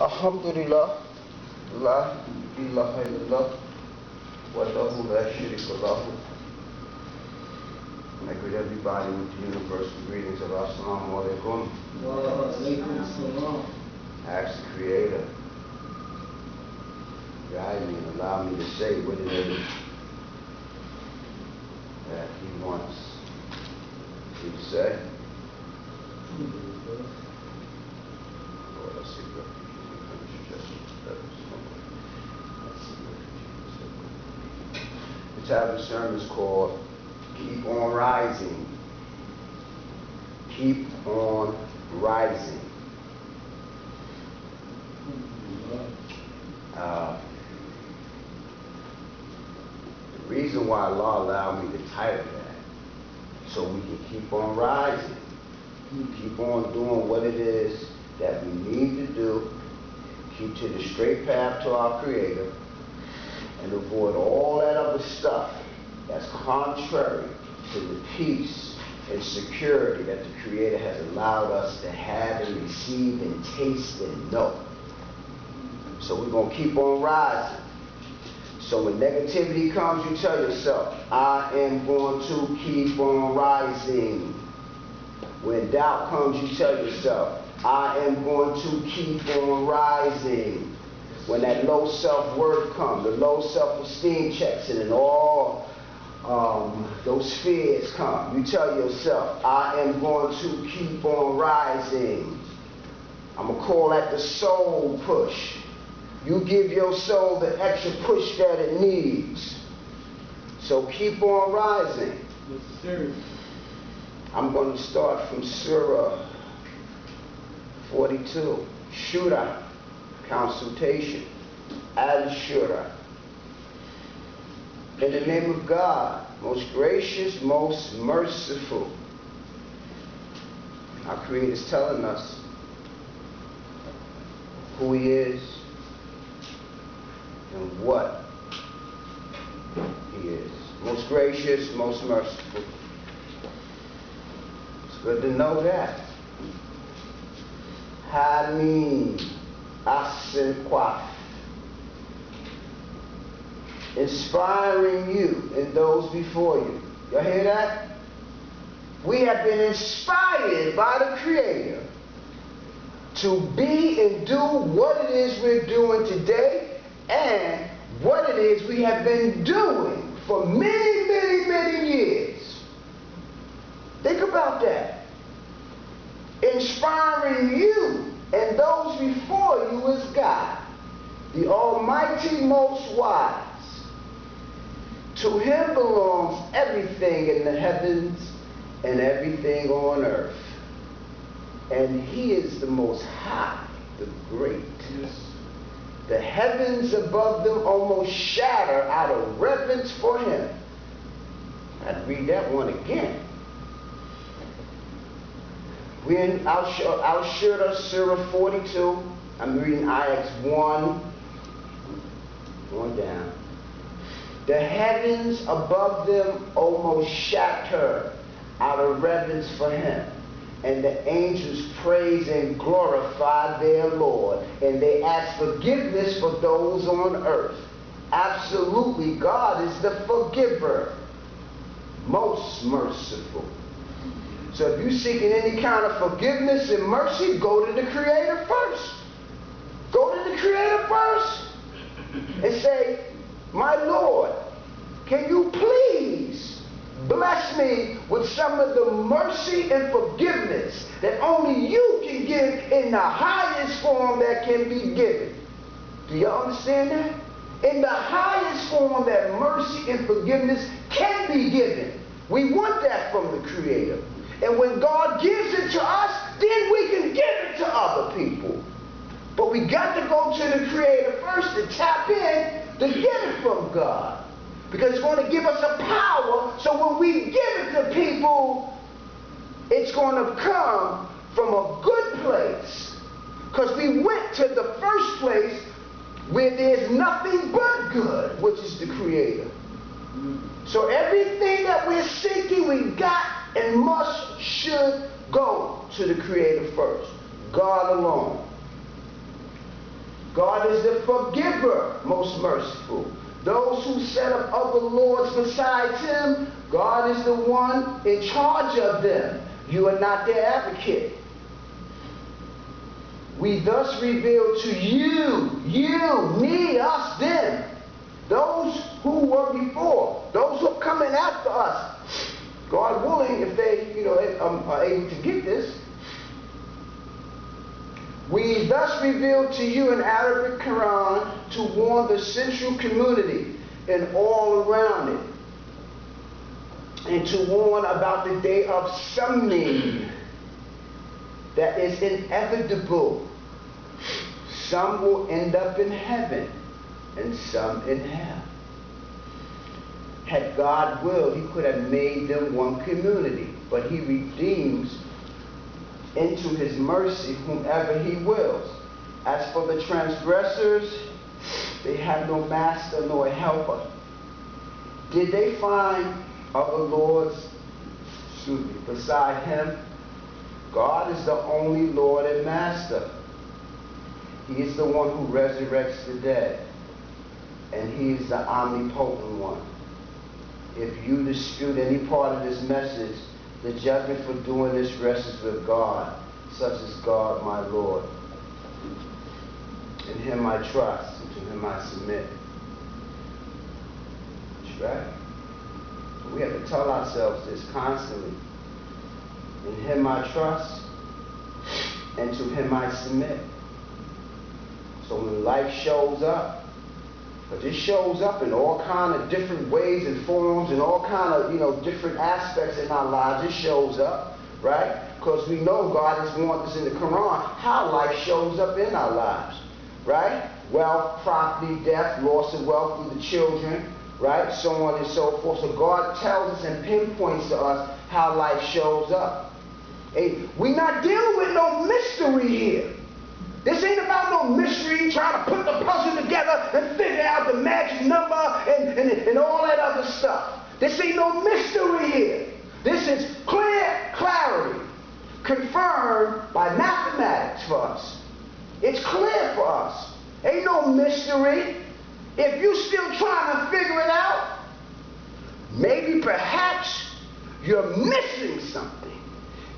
Alhamdulillah, la ilaha illallah, wa lahu la sharika lahu. I greet everybody with the universal greetings of Assalamu alaikum. Wa alaikum assalam. I ask the Creator, guide me and allow me to say what it is that He wants me to say. Lord, I seek refuge in your The title of the sermon is called Keep on Rising. Keep on Rising. The reason why Allah allowed me to title that, so we can keep on rising, keep on doing what it is that we need to do, keep to the straight path to our Creator, and avoid all that other stuff that's contrary to the peace and security that the Creator has allowed us to have and receive and taste and know. So we're going to keep on rising. So when negativity comes, you tell yourself, I am going to keep on rising. When doubt comes, you tell yourself, I am going to keep on rising. When that low self-worth comes, the low self-esteem checks in, and all those fears come, you tell yourself, I am going to keep on rising. I'm going to call that the soul push. You give your soul the extra push that it needs. So keep on rising. Yes, sir. I'm going to start from Surah 42. Shura, consultation. Al-Shura. In the name of God, most gracious, most merciful. Our Creator is telling us who He is and what He is. Most gracious, most merciful. It's good to know that. Hamim, Asin Qaf. Inspiring you and those before you. Y'all hear that? We have been inspired by the Creator to be and do what it is we're doing today and what it is we have been doing for many, many, many years. Think about that. Inspiring you and those before you is God, the Almighty, most wise. To Him belongs everything in the heavens and everything on earth. And He is the most high, the great. Yes. The heavens above them almost shatter out of reverence for Him. I'd read that one again. We're in Al-Shura, Surah 42. I'm reading ayahs 1 down. The heavens above them almost shatter out of reverence for Him. And the angels praise and glorify their Lord. And they ask forgiveness for those on earth. Absolutely, God is the forgiver, most merciful. So if you're seeking any kind of forgiveness and mercy, go to the Creator first. Go to the Creator first and say, my Lord, can you please bless me with some of the mercy and forgiveness that only you can give in the highest form that can be given? Do y'all understand that? In the highest form that mercy and forgiveness can be given. We want that from the Creator. And when God gives it to us, then we can give it to other people. But we got to go to the Creator first to tap in to get it from God. Because it's going to give us a power, so when we give it to people, it's going to come from a good place. Because we went to the first place where there's nothing but good, which is the Creator. So everything that we're seeking, we got and must, should go to the Creator first. God alone. God is the forgiver, most merciful. Those who set up other lords besides him, God is the one in charge of them. You are not their advocate. We thus reveal to you, me, us, them, those who were before, those who are coming after us. God willing, if they, are able to get this. We thus reveal to you an Arabic Quran to warn the central community and all around it, and to warn about the day of summoning that is inevitable. Some will end up in heaven and some in hell. Had God willed, he could have made them one community, but he redeems into his mercy whomever he wills. As for the transgressors, they have no master nor helper. Did they find other lords beside him? God is the only Lord and Master. He is the one who resurrects the dead, and he is the omnipotent one. If you dispute any part of this message, the judgment for doing this rests with God, such as God my Lord. In him I trust, and to him I submit. That's right. We have to tell ourselves this constantly. In him I trust, and to him I submit. So when life shows up, but it shows up in all kind of different ways and forms and all kind of, different aspects in our lives. It shows up, right? Because we know God has warned us in the Quran how life shows up in our lives, right? Wealth, property, death, loss of wealth through the children, right? So on and so forth. So God tells us and pinpoints to us how life shows up. Hey, we're not dealing with no mystery here. This ain't about no mystery, trying to put the puzzle together and figure out the magic number and all that other stuff. This ain't no mystery here. This is clear clarity, confirmed by mathematics for us. It's clear for us. Ain't no mystery. If you're still trying to figure it out, maybe perhaps you're missing something.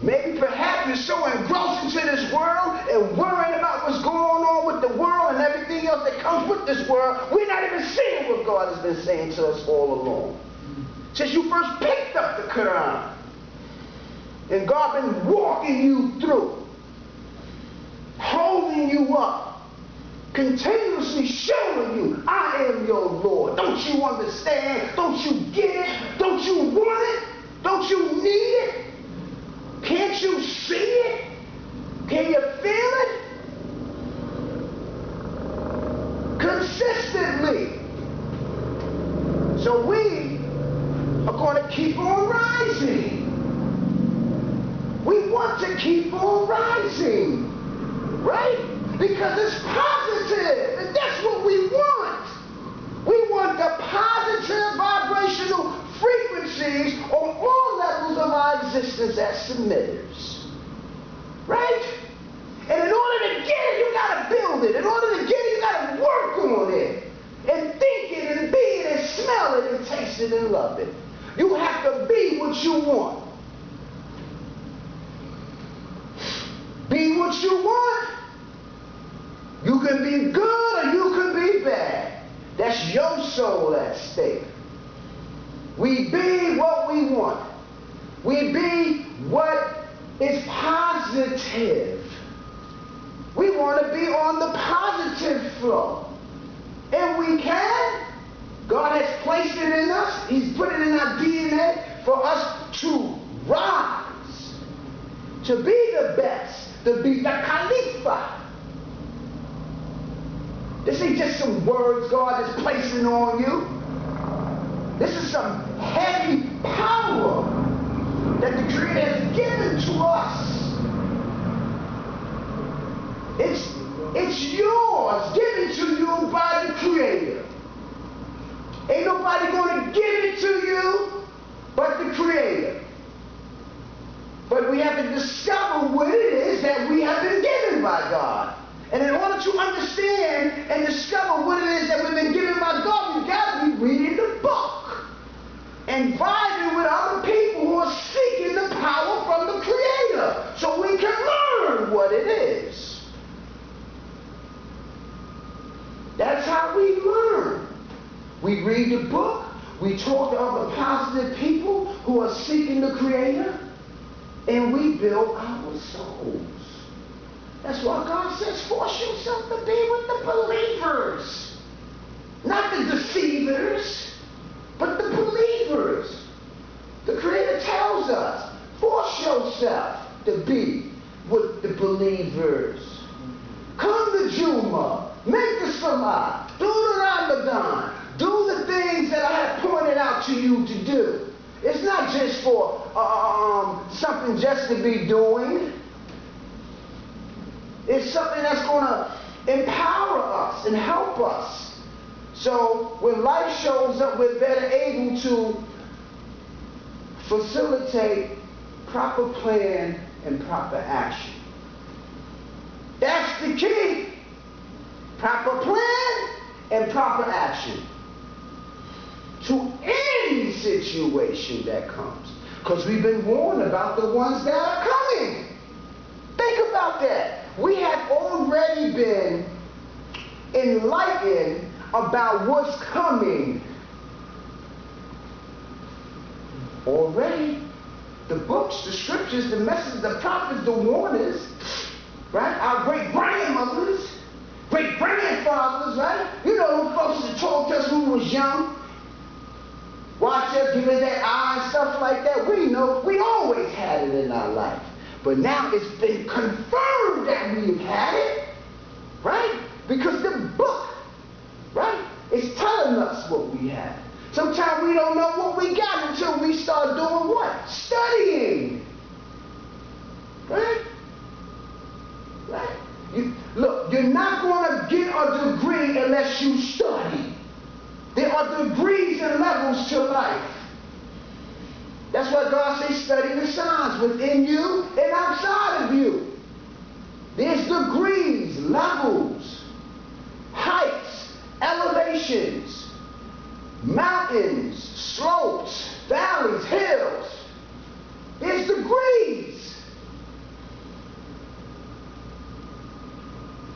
Maybe perhaps you're so engrossed into this world and worrying about what's going on with the world and everything else that comes with this world, we're not even seeing what God has been saying to us all along. Since you first picked up the Quran, and God been walking you through, holding you up, continuously showing you, I am your Lord. Don't you understand? Don't you get it? Don't you want it? Don't you need it? Can't you see it? Can you feel it? Consistently. So we are going to keep on rising. We want to keep on rising, right? Because it's positive, and that's what we want. We want the positive vibrational frequencies on all levels of our existence as submitters, right? And in order to get it, you got to build it. In order to get it, you got to work on it and think it and be it and smell it and taste it and love it. You have to be what you want. Be what you want. You can be good or you can be bad. That's your soul at stake. We be what we want. We be what is positive. We want to be on the positive flow. And we can. God has placed it in us. He's put it in our DNA for us to rise. To be the best. To be the Khalifa. This ain't just some words God is placing on you. This is some heavy power that the Creator has given to us. It's yours, given to you by the Creator. Ain't nobody going to give it to you but the Creator. But we have to discover what it is that we have been given by God. And in order to understand and vibing with other people who are seeking the power from the Creator so we can learn what it is. That's how we learn. We read the book, we talk to other positive people who are seeking the Creator, and we build our souls. That's why God says, force yourself to be with the believers. Not the deceivers, but the believers. The Creator tells us, force yourself to be with the believers. Come to Juma, make the Salah, do the Ramadan, do the things that I have pointed out to you to do. It's not just for something just to be doing. It's something that's going to empower us and help us. So when life shows up, we're better able to facilitate proper plan and proper action. That's the key. Proper plan and proper action to any situation that comes. Because we've been warned about the ones that are coming. Think about that. We have already been enlightened about what's coming. Already. The books, the scriptures, the messages, the prophets, the warners, right? Our great-grandmothers, great-grandfathers, right? You know, them folks that told us when we was young. Watch us, give us that eye and stuff like that. We know, we always had it in our life. But now it's been confirmed that we've had it, right? Because the book, right, is telling us what we have. Sometimes we don't know what we got until we start doing what? Studying. Right? Right? Look, you're not going to get a degree unless you study. There are degrees and levels to life. That's why God says study the signs within you and outside of you. There's degrees, levels, heights, elevations, mountains, slopes, valleys, hills. There's degrees.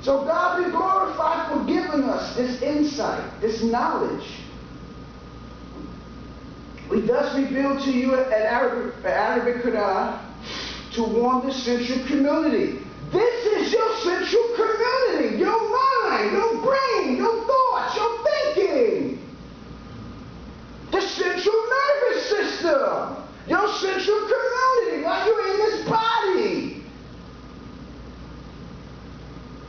So God be glorified for giving us this insight, this knowledge. We thus reveal to you an Arabic Quran to warn the central community. This is your central community, your mind, your brain, your thoughts, your thinking. The central nervous system, your central community while you're in this body.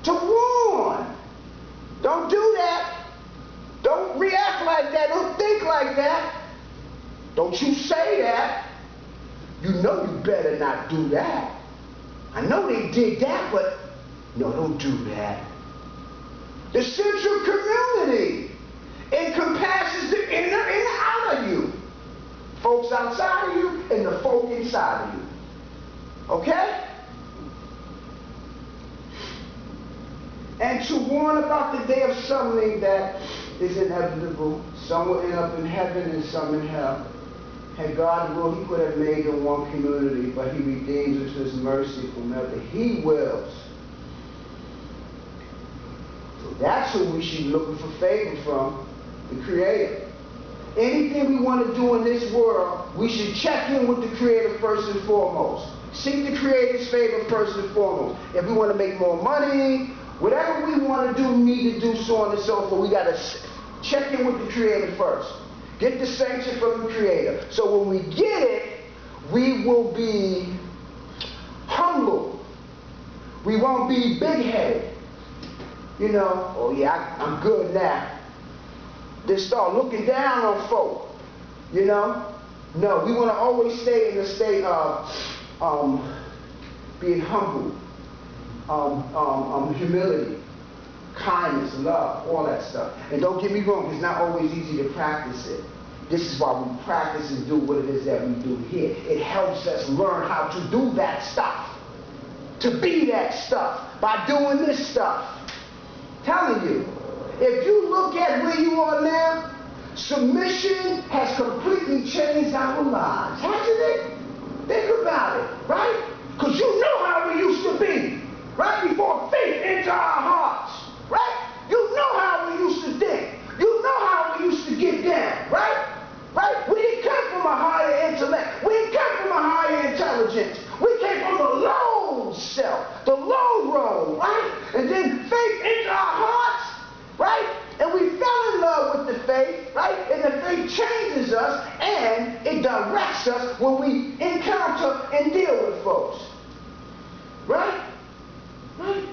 To warn. Don't do that. Don't react like that. Don't think like that. Don't you say that. You know you better not do that. I know they did that, but no, don't do that. The central community encompasses the inner and the outer you. Folks outside of you and the folk inside of you. Okay? And to warn about the day of summoning that is inevitable. Some will end up in heaven and some in hell. Had God will, he could have made them one community, but he redeems us to his mercy whomever he wills. So that's who we should be looking for favor from, the Creator. Anything we want to do in this world, we should check in with the Creator first and foremost. Seek the Creator's favor first and foremost. If we want to make more money, whatever we want to do, we need to do so on and so forth. We got to check in with the Creator first. Get the sanction from the Creator. So when we get it, we will be humble. We won't be big-headed. You know, oh yeah, I'm good now. Just start looking down on folk. You know? No, we want to always stay in a state of being humble, humility, kindness, love, all that stuff. And don't get me wrong, it's not always easy to practice it. This is why we practice and do what it is that we do here. It helps us learn how to do that stuff, to be that stuff, by doing this stuff. Telling you, if you look at where you are now, Submission has completely changed our lives, hasn't it? Think about it, right? Because you know how we used to be, right? Before faith entered our hearts, right? You know how we used to think. You know how we used to get down, right? Right? We didn't come from a higher intellect. We didn't come from a higher intelligence. We came from the low self, the low road, right? And then faith entered our hearts, right? And we fell in love with the faith, right? And the faith changes us and it directs us when we encounter and deal with folks. Right? Right?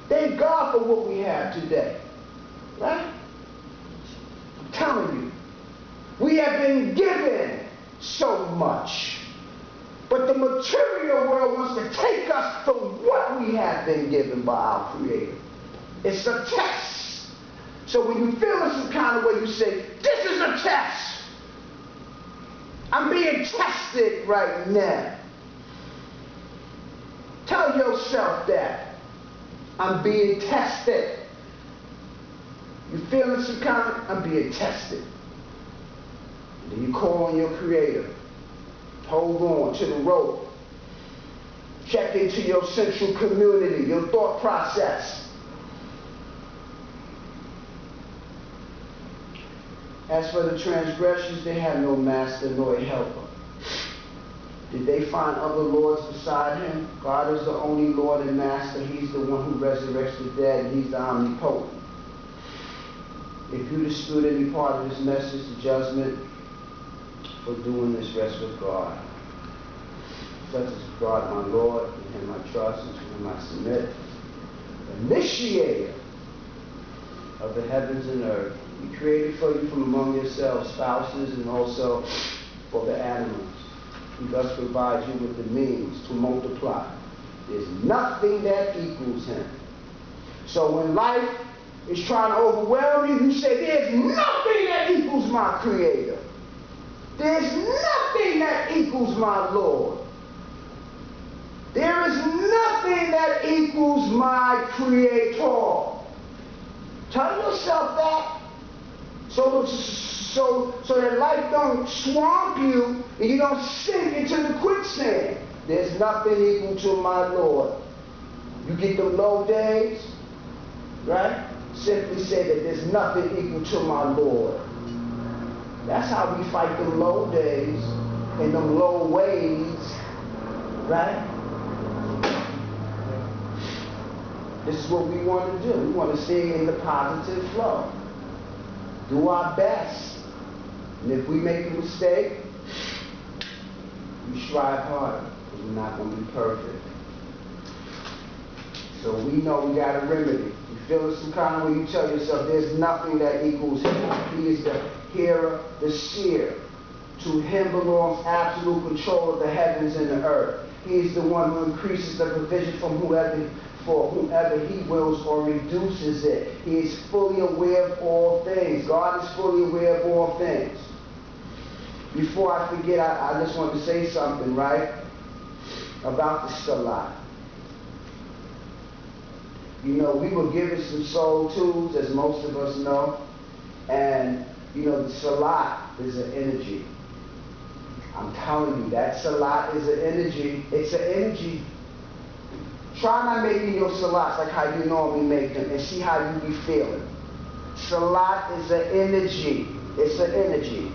Thank God for what we have today. Right? I'm telling you, we have been given so much. But the material world wants to take us from what we have been given by our Creator. It's a test. So when you feel in some kind of way, you say, this is a test. I'm being tested right now. Tell yourself that. I'm being tested. You feeling some kind of, I'm being tested. And then you call on your Creator. Hold on to the rope. Check into your central community, your thought process. As for the transgressors, they have no master nor a helper. Did they find other lords beside him? God is the only Lord and Master. He's the one who resurrects the dead, and he's the omnipotent. If you dispute any part of this message, the judgment for doing this rests with God. Such as God, my Lord, in him I trust, and to him I submit. The initiator of the heavens and earth. He created for you from among yourselves spouses and also for the animals. He thus provides you with the means to multiply. There's nothing that equals him. So when life is trying to overwhelm you, you say, there's nothing that equals my Creator. There's nothing that equals my Lord. There is nothing that equals my Creator. Tell yourself that. So that life don't swamp you and you don't sink into the quicksand. There's nothing equal to my Lord. You get them low days, right? Simply say that there's nothing equal to my Lord. That's how we fight them low days and them low ways, right? This is what we want to do. We want to stay in the positive flow. Do our best. And if we make a mistake, we strive harder, because we're not going to be perfect. So we know we got a remedy. You feel some kind of way, you tell yourself there's nothing that equals him. He is the hearer, the seer. To him belongs absolute control of the heavens and the earth. He is the one who increases the provision for whomever he wills or reduces it. He is fully aware of all things. God is fully aware of all things. Before I forget, I just want to say something, right? About the Salah. You know, we were given some soul tools, as most of us know. And, you know, the Salah is an energy. I'm telling you, that Salah is an energy. It's an energy. Try not making your salats like how you normally make them and see how you be feeling. Salat is an energy. It's an energy.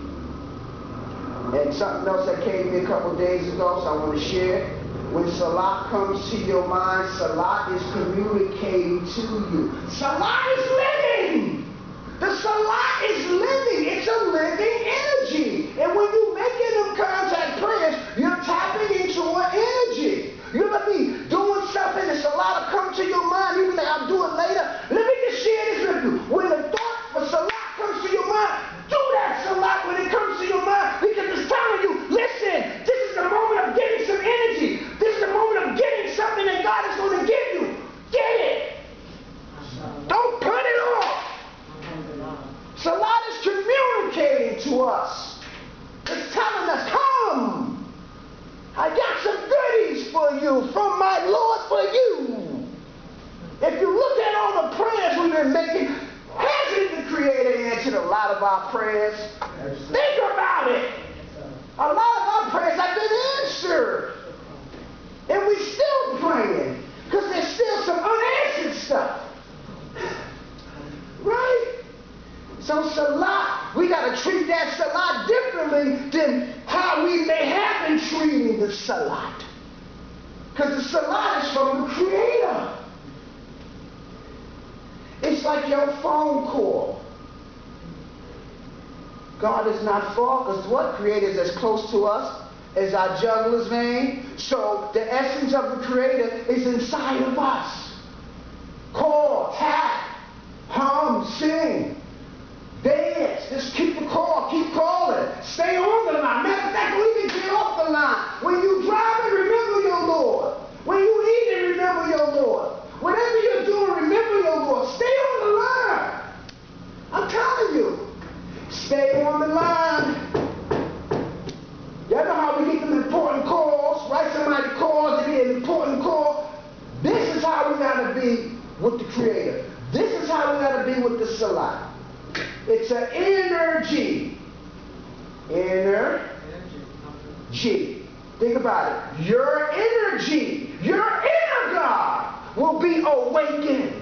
And something else that came to me a couple days ago, so I want to share. When salat comes to your mind, salat is communicating to you. Salat is living. The salat is living. It's a living energy. And when you're making them contact prayers, you're tapping into an energy. You're going to be doing something, and salat will come to your mind. You be like, I'll do it later. Let me just share this with you. When the thought for salat comes to your mind, do that salat when it comes to your mind, because it's telling you, listen, this is the moment of getting some energy. This is the moment of getting something that God is going to give you. Get it. Don't put it off. Salat is communicating to us. It's telling us, come. I got some goodies for you from my Lord for you. If you look at all the prayers we've been making, hasn't the Creator answered a lot of of our prayers. Think about it. A lot of our prayers have been answered. And we still praying. Because there's still some unanswered stuff. Right? So salat, we got to treat that salat differently than how we may have been treating the salat. Because the salat is from the Creator. It's like your phone call. God is not far, because what? Creator is as close to us as our jugular's vein. So the essence of the Creator is inside of us. Call, tap, hum, sing, dance. Just keep the call, keep calling. Stay on the line. Matter of fact, don't even get off the line. When you driving, remember your Lord. When you eating, remember your Lord. Whatever you're doing, remember your Lord. Stay on the line. I'm telling you. Stay on the line. Y'all know how we get them important calls, right? Somebody calls, it is an important call. This is how we got to be with the Creator. This is how we got to be with the salat. It's an energy. Energy. Think about it. Your energy, your inner God will be awakened.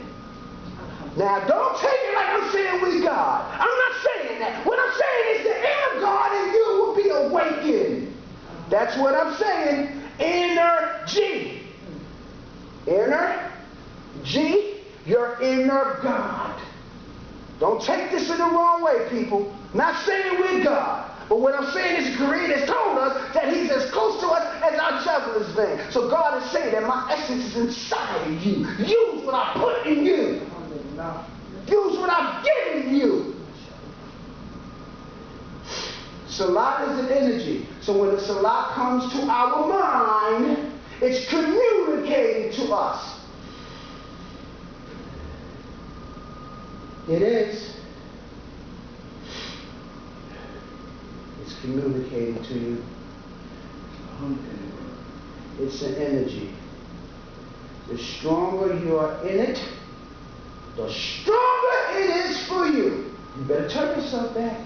Now, don't take it like I'm saying we God. I'm not saying that. What I'm saying is the inner God in you will be awakened. That's what I'm saying. Energy. Energy, your inner God. Don't take this in the wrong way, people. Not saying we're God. But what I'm saying is the Creator has told us that He's as close to us as our jugular's vein. So God is saying that my essence is inside of you. Use what I put in you. Use what I've given you. Salat is an energy. So when the salat comes to our mind, it's communicating to us. It is. It's communicating to you. It's an energy. The stronger you are in it, the stronger it is for you. You better turn yourself back.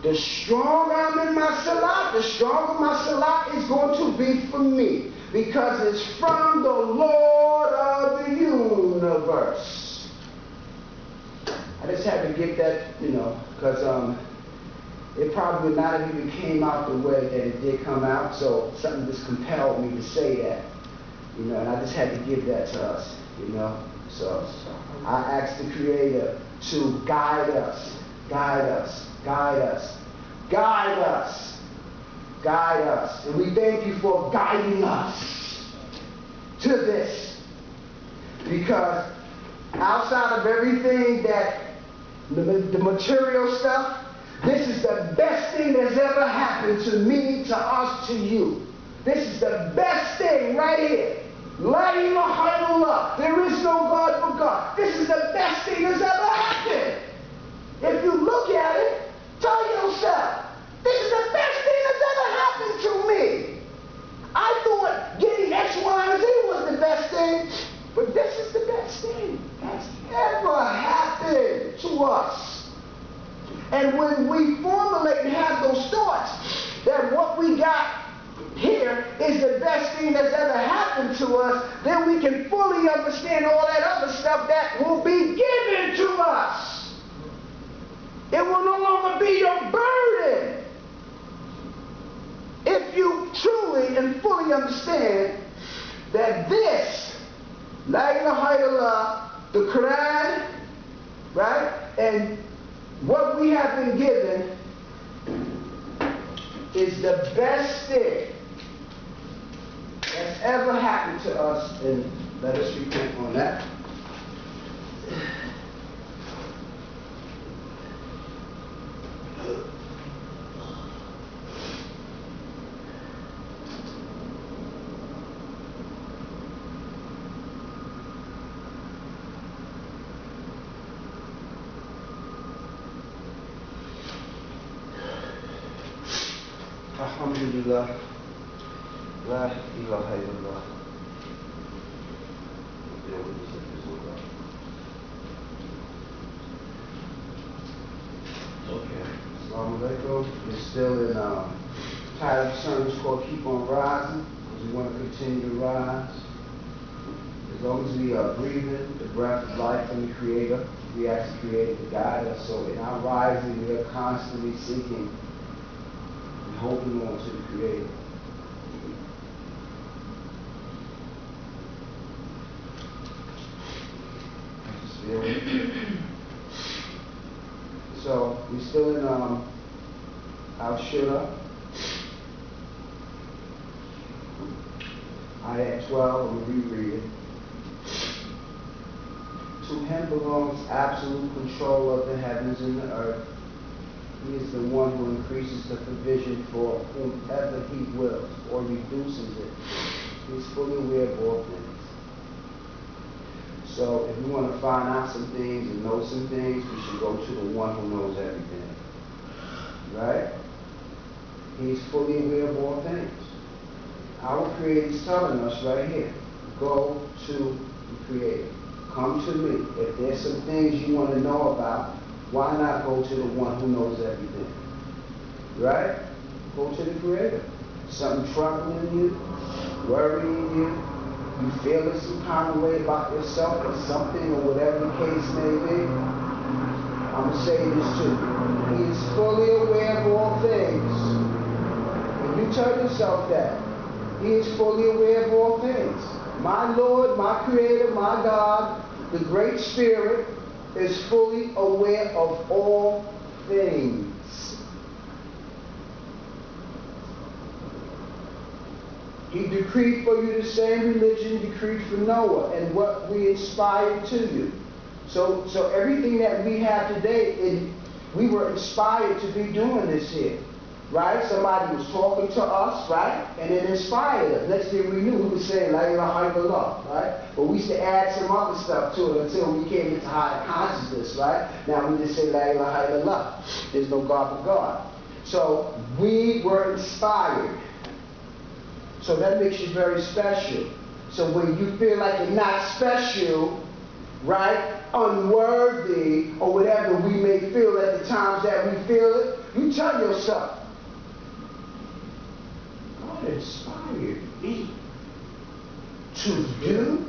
The stronger I'm in my salat, the stronger my salat is going to be for me. Because it's from the Lord of the universe. I just had to get that, because it probably would not have even came out the way that it did come out. So something just compelled me to say that. And I just had to give that to us, So I asked the Creator to guide us, guide us, guide us, guide us, guide us. And we thank you for guiding us to this. Because outside of everything that, the material stuff, this is the best thing that's ever happened to me, to us, to you. This is the best thing right here. La ilaha illallah. There is no God but God. This is the best thing that's ever happened. If you look at it, tell yourself, this is the best thing that's ever happened to me. I thought getting X, Y, and Z was the best thing, but this is the best thing that's ever happened to us. And when we formulate and have those thoughts that what we got here is the best thing that's ever happened to us, then we can fully understand all that other stuff that will be given to us. It will no longer be your burden if you truly and fully understand that this, La ilaha illallah, the Quran, right, and what we have been given is the best thing that's ever happened to us, and let us repent on that. Alhamdulillah, la ilaha illallah. Okay. Michael. We're still in title of sermon is called Keep on Rising, because we want to continue to rise. As long as we are breathing the breath of life from the Creator, we ask the Creator to guide us. So in our rising, we are constantly seeking and holding on to the Creator. I just feel it. So we're still in our Shura. Ayat 12, I'm going to reread it. To him belongs absolute control of the heavens and the earth. He is the one who increases the provision for whomever he wills or reduces it. He is fully aware of all things. So if we want to find out some things and know some things, we should go to the one who knows everything. Right? He's fully aware of all things. Our Creator is telling us right here, go to the Creator. Come to me. If there's some things you want to know about, why not go to the one who knows everything? Right? Go to the Creator. Something troubling you, worrying you, you feeling some kind of way about yourself or something or whatever the case may be, I'm going to say this to you. He is fully aware of all things. When you tell yourself that, He is fully aware of all things. My Lord, my Creator, my God, the Great Spirit is fully aware of all things. He decreed for you the same religion decreed for Noah and what we inspired to you. So everything that we have today, we were inspired to be doing this here. Right? Somebody was talking to us, right? And it inspired us. Next thing we knew, we were saying, La ilaha illallah, right? But we used to add some other stuff to it until we came into higher consciousness, right? Now we just say, La ilaha illallah. There's no God but God. So we were inspired. So that makes you very special. So when you feel like you're not special, right? Unworthy, or whatever we may feel at the times that we feel it, you tell yourself, inspired me to do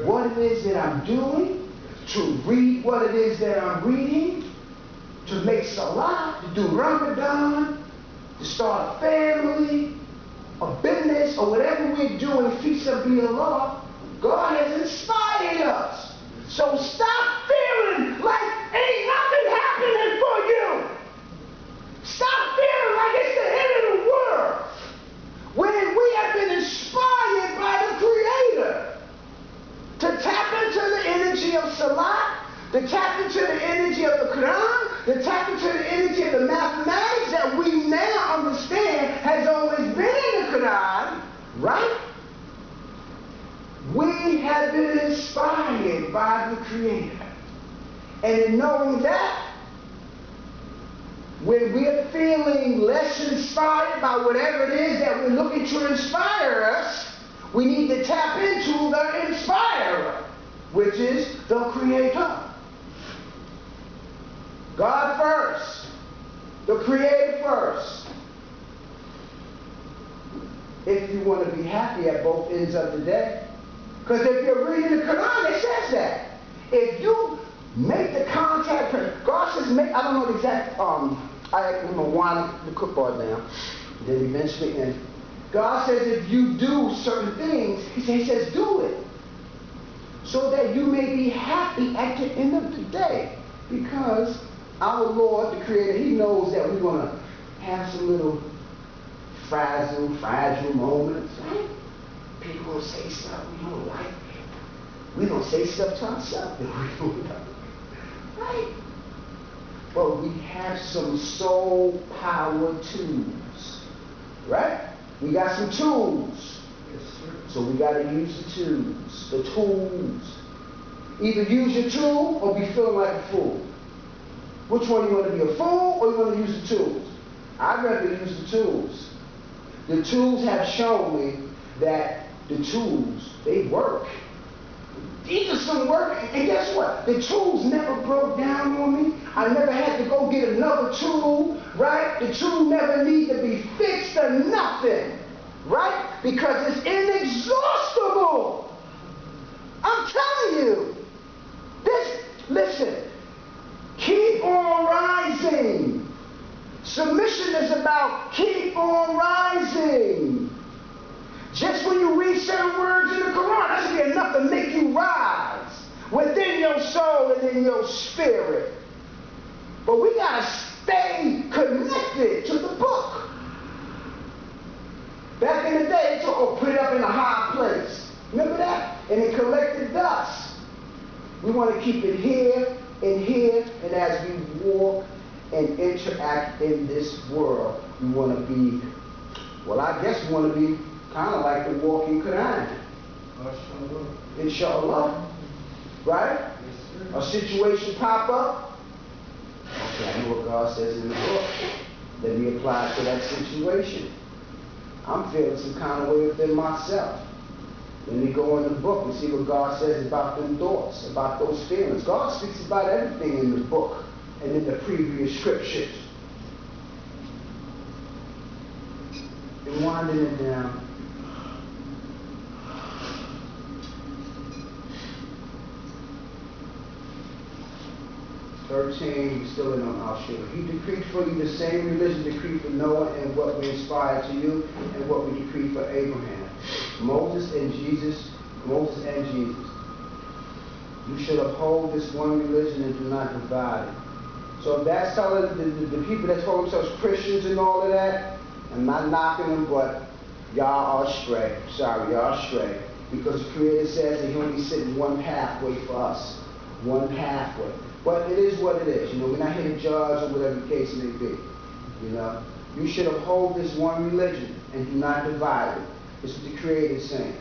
what it is that I'm doing, to read what it is that I'm reading, to make salah, to do Ramadan, to start a family, a business, or whatever we're doing, fi sabilillah. God has inspired us. So stop feeling like ain't nothing happening for you. Stop feeling like it's the end of the world. When we have been inspired by the Creator to tap into the energy of Salah, to tap into the energy of the Quran, to tap into the energy of the mathematics that we now understand has always been in the Quran, right? We have been inspired by the Creator. And in knowing that, when we're feeling less inspired by whatever it is that we're looking to inspire us, we need to tap into the inspirer, which is the Creator. God first. The Creator first. If you want to be happy at both ends of the day. Because if you're reading the Quran, it says that. If you make the contact, God says, I don't know the exact, I remember winding the cookboard down. Then eventually, and God says if you do certain things, He says do it. So that you may be happy at the end of the day. Because our Lord, the Creator, He knows that we're going to have some little fragile moments, right? People going to say stuff we don't like. We're going to say stuff to ourselves that we don't like. Right? But we have some soul power tools. Right? We got some tools. Yes, sir. So we got to use the tools. The tools. Either use your tool or be feeling like a fool. Which one you want to be, a fool or you want to use the tools? I'd rather use the tools. The tools have shown me that the tools, they work. These are some work, and guess what? The tools never broke down on me. I never had to go get another tool, right? The tool never need to be fixed or nothing, right? Because it's inexhaustible. I'm telling you. Listen, keep on rising. Submission is about keep on rising. Just when you read certain words in the Quran, that's going to be enough to make you rise within your soul and in your spirit. But we got to stay connected to the book. Back in the day, they told, put it up in a high place. Remember that? And it collected dust. We want to keep it here, and as we walk and interact in this world, we want to be, well, I guess we want to be kind of like the walking Quran. Inshallah. Right? Yes, a situation pop up. Okay, I know what God says in the book. Let me apply it to that situation. I'm feeling some kind of way within myself. Let me go in the book and see what God says about them thoughts, about those feelings. God speaks about everything in the book and in the previous scriptures. And winding it down. We're still in on Al-Shura. He decreed for you the same religion decreed for Noah and what we inspired to you and what we decreed for Abraham. Moses and Jesus. You should uphold this one religion and do not divide it. So that's telling the people that call themselves Christians and all of that, I'm not knocking them, but y'all are astray. Sorry, y'all are astray. Because the Creator says that He only sits one pathway for us. One pathway. But it is what it is. You know, we're not here to judge or whatever the case may be. You know, you should uphold this one religion and do not divide it. This is what the Creator is saying.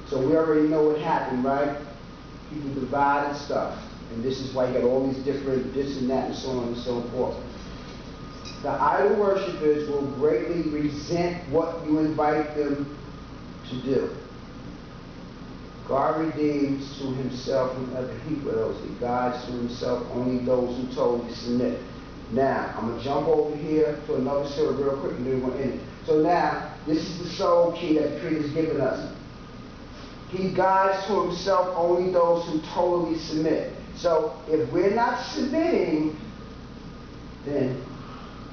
So we already know what happened, right? People divided stuff. And this is why you got all these different this and that and so on and so forth. The idol worshippers will greatly resent what you invite them to do. God redeems to Himself whoever He wills. He guides to Himself only those who totally submit. Now, I'm going to jump over here to another surah real quick and then we're in it. So now, this is the soul key that the Creator has given us. He guides to Himself only those who totally submit. So, if we're not submitting, then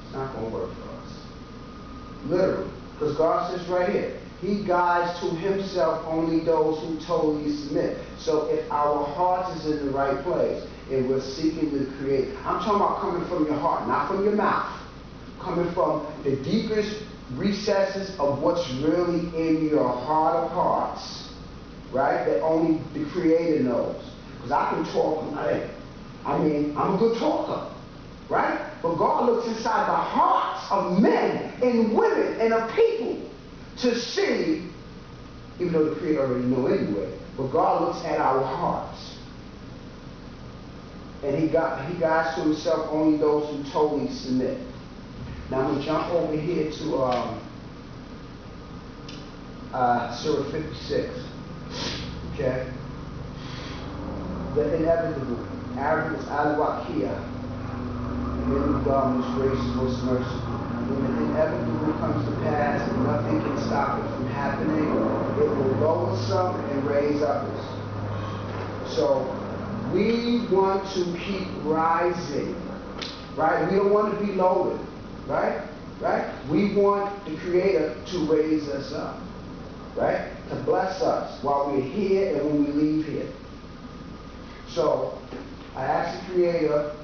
it's not going to work for us. Literally. Because God says right here, He guides to Himself only those who totally submit. So if our heart is in the right place, and we're seeking to create, I'm talking about coming from your heart, not from your mouth. Coming from the deepest recesses of what's really in your heart of hearts. Right? That only the Creator knows. Because I can talk, I'm a good talker. Right? But God looks inside the hearts of men and women and of people to see, even though the Creator already know anyway, but God looks at our hearts. And He guides to Himself only those who totally submit. Now I'm going to jump over here to Surah 56. Okay? The inevitable. Arabic is al-Waqiya. The name of God most gracious, most merciful. When the inevitable comes to pass and nothing can stop it from happening, it will lower some and raise others. So we want to keep rising, right? We don't want to be lowered, right? Right? We want the Creator to raise us up, right? To bless us while we're here and when we leave here. So I ask the Creator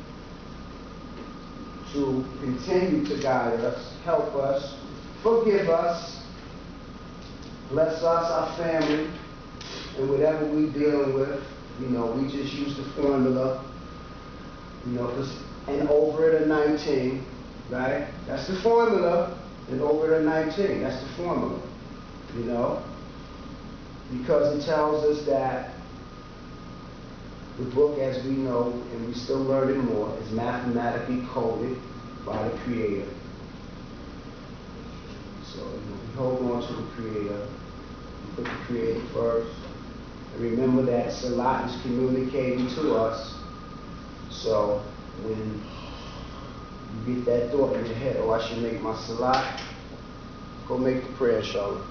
to continue to guide us, help us, forgive us, bless us, our family, and whatever we're dealing with. You know, we just use the formula, you know, and over it a 19, right? That's the formula, and over it a 19, that's the formula, you know? Because it tells us that the book, as we know, and we still learning more, is mathematically coded by the Creator. So we hold on to the Creator. We put the Creator first. And remember that Salat is communicating to us. So when you get that thought in your head, oh, I should make my Salat, go make the prayer, inshallah.